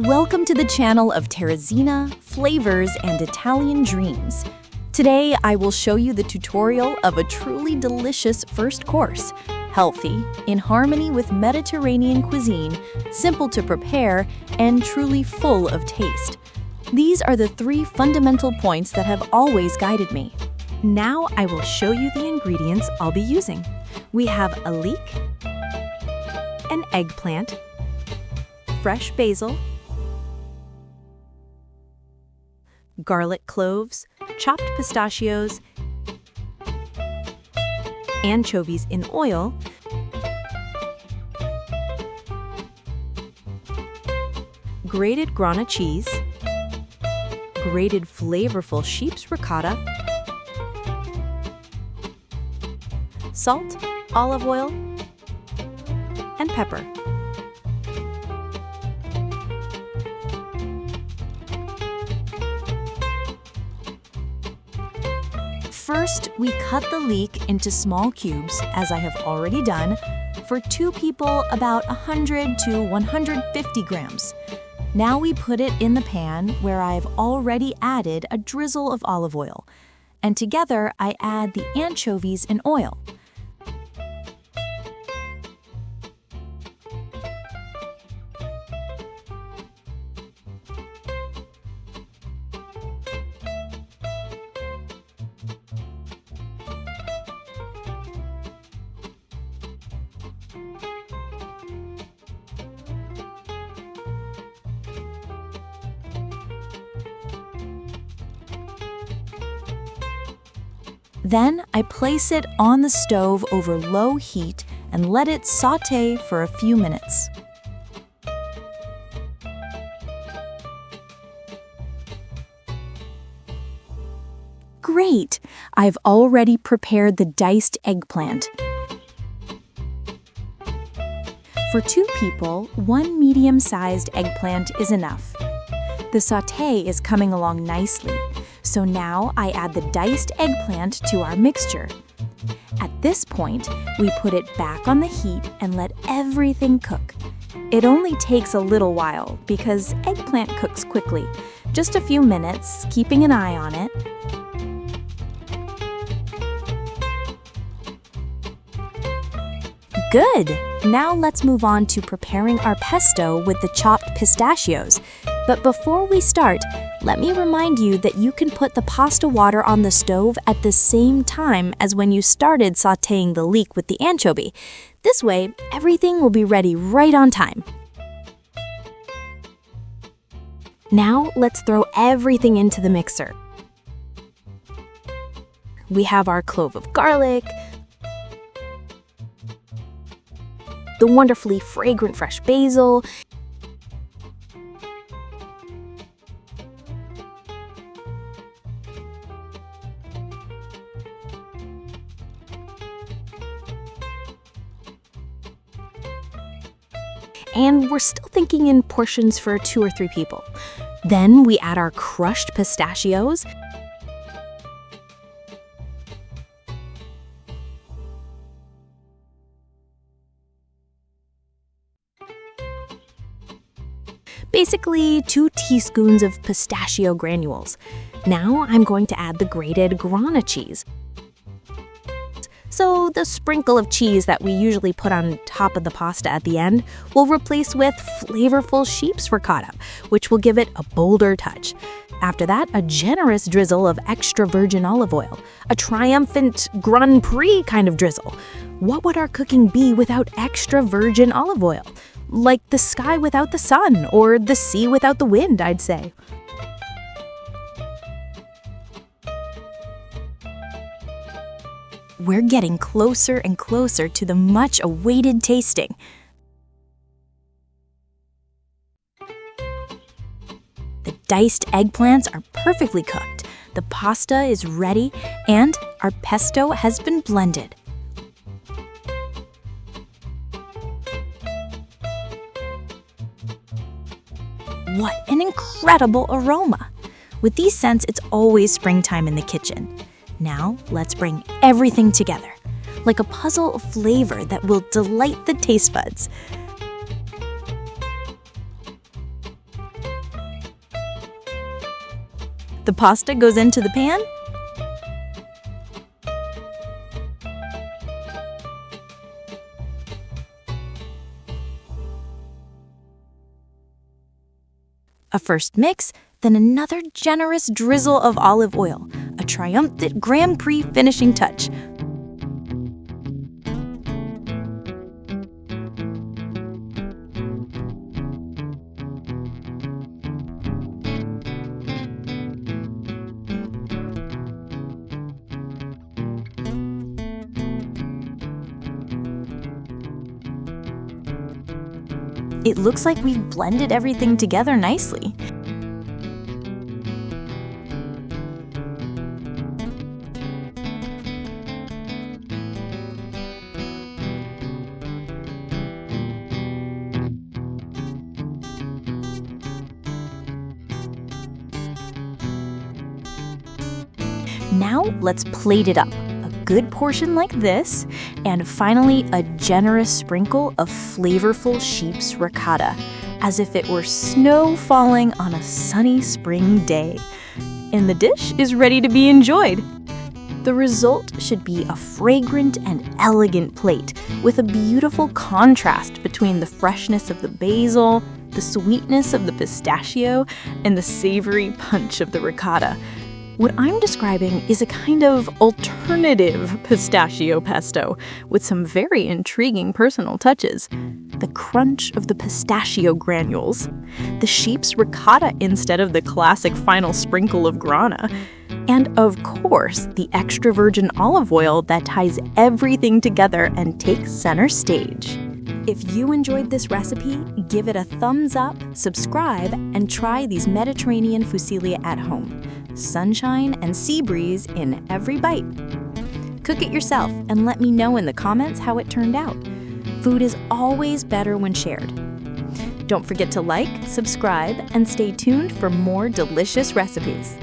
Welcome to the channel of Teresina, Flavors, and Italian Dreams. Today, I will show you the tutorial of a truly delicious first course. Healthy, in harmony with Mediterranean cuisine, simple to prepare, and truly full of taste. These are the three fundamental points that have always guided me. Now I will show you the ingredients I'll be using. We have a leek, an eggplant, fresh basil, garlic cloves, chopped pistachios, anchovies in oil, grated Grana cheese, grated flavorful sheep's ricotta, salt, olive oil, and pepper. First, we cut the leek into small cubes, as I have already done, for 2 people about 100 to 150 grams. Now we put it in the pan where I've already added a drizzle of olive oil, and together I add the anchovies in oil. Then I place it on the stove over low heat and let it sauté for a few minutes. Great! I've already prepared the diced eggplant. For 2 people, 1 medium-sized eggplant is enough. The sauté is coming along nicely. So now I add the diced eggplant to our mixture. At this point, we put it back on the heat and let everything cook. It only takes a little while because eggplant cooks quickly, just a few minutes, keeping an eye on it. Good! Now let's move on to preparing our pesto with the chopped pistachios. But before we start, let me remind you that you can put the pasta water on the stove at the same time as when you started sautéing the leek with the anchovy. This way, everything will be ready right on time. Now, let's throw everything into the mixer. We have our clove of garlic, the wonderfully fragrant fresh basil, and we're still thinking in portions for 2 or 3 people. Then we add our crushed pistachios, basically 2 teaspoons of pistachio granules. Now I'm going to add the grated Grana cheese. So the sprinkle of cheese that we usually put on top of the pasta at the end will replace with flavorful sheep's ricotta, which will give it a bolder touch. After that, a generous drizzle of extra virgin olive oil, a triumphant Grand Prix kind of drizzle. What would our cooking be without extra virgin olive oil? Like the sky without the sun, or the sea without the wind, I'd say. We're getting closer and closer to the much-awaited tasting. The diced eggplants are perfectly cooked, the pasta is ready, and our pesto has been blended. What an incredible aroma! With these scents, it's always springtime in the kitchen. Now, let's bring everything together, like a puzzle of flavor that will delight the taste buds. The pasta goes into the pan. A first mix, then another generous drizzle of olive oil, a triumphant Grand Prix finishing touch. It looks like we've blended everything together nicely. Now let's plate it up. A good portion like this, and finally a generous sprinkle of flavorful sheep's ricotta, as if it were snow falling on a sunny spring day. And the dish is ready to be enjoyed. The result should be a fragrant and elegant plate with a beautiful contrast between the freshness of the basil, the sweetness of the pistachio, and the savory punch of the ricotta. What I'm describing is a kind of alternative pistachio pesto with some very intriguing personal touches. The crunch of the pistachio granules, the sheep's ricotta instead of the classic final sprinkle of grana, and of course, the extra virgin olive oil that ties everything together and takes center stage. If you enjoyed this recipe, give it a thumbs up, subscribe, and try these Mediterranean fusilli at home. Sunshine and sea breeze in every bite. Cook it yourself and let me know in the comments how it turned out. Food is always better when shared. Don't forget to like, subscribe, and stay tuned for more delicious recipes.